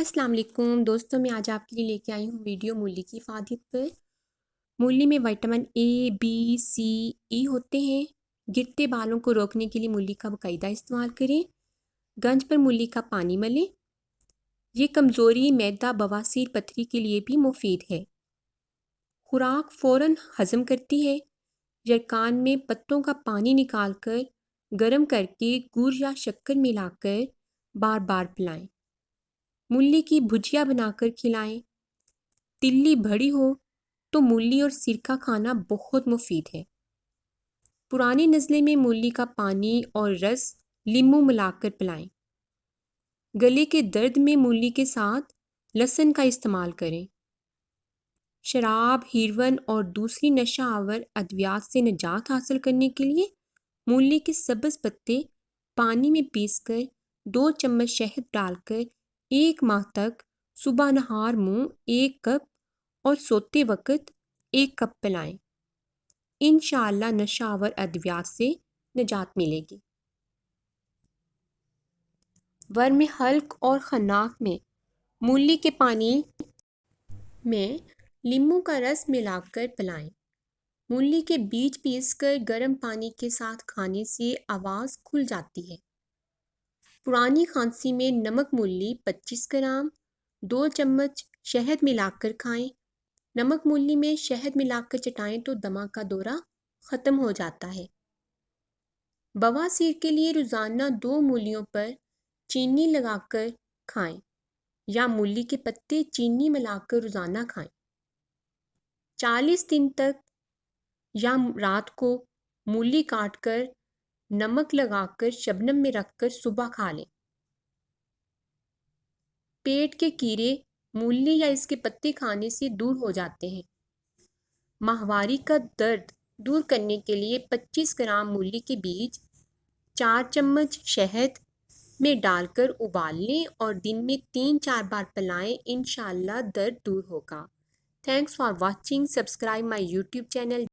السلام علیکم دوستوں، میں آج آپ کے لیے لے کے آئی ہوں ویڈیو مولی کی افادیت پر۔ مولی میں وٹامن اے بی سی ای ہوتے ہیں۔ گرتے بالوں کو روکنے کے لیے مولی کا باقاعدہ استعمال کریں۔ گنج پر مولی کا پانی ملیں۔ یہ کمزوری، معدہ، بواسیر، پتھری کے لیے بھی مفید ہے۔ خوراک فوراً ہضم کرتی ہے۔ یرکان میں پتوں کا پانی نکال کر گرم کر کے گڑ یا شکر ملا کر بار بار پلائیں۔ مولی کی بھجیا بنا کر کھلائیں۔ تلی بڑی ہو تو مولی اور سرکہ کھانا بہت مفید ہے۔ پرانی نزلے میں مولی کا پانی اور رس لیموں ملا کر پلائیں۔ گلے کے درد میں مولی کے ساتھ لہسن کا استعمال کریں۔ شراب، ہیروئن اور دوسری نشہ آور ادویات سے نجات حاصل کرنے کے لیے مولی کے سبز پتے پانی میں پیس کر 2 چمچ شہد ڈال کر 1 ماہ تک صبح نہار منہ 1 کپ اور سوتے وقت 1 کپ پلائیں۔ انشاءاللہ نشہ آور ادویات سے نجات ملے گی۔ ورم حلق اور خناق میں مولی کے پانی میں لیموں کا رس ملا کر پلائیں۔ مولی کے بیج پیس کر گرم پانی کے ساتھ کھانے سے آواز کھل جاتی ہے۔ پرانی کھانسی میں نمک مولی 25 گرام 2 چمچ شہد ملا کر کھائیں۔ نمک مولی میں شہد ملا کر چٹائیں تو دمہ کا دورہ ختم ہو جاتا ہے۔ بواسیر کے لیے روزانہ 2 مولیوں پر چینی لگا کر کھائیں یا مولی کے پتے چینی ملا کر روزانہ کھائیں۔ 40 دن تک یا رات کو مولی کاٹ کر نمک لگا کر شبنم میں رکھ کر صبح کھا لیں۔ پیٹ کے کیڑے مولی یا اس کے پتے کھانے سے دور ہو جاتے ہیں۔ ماہواری کا درد دور کرنے کے لیے 25 گرام مولی کے بیج 4 چمچ شہد میں ڈال کر ابال لیں اور دن میں 3-4 بار پلائیں، انشاءاللہ درد دور ہوگا۔ Thanks for watching. Subscribe my YouTube channel.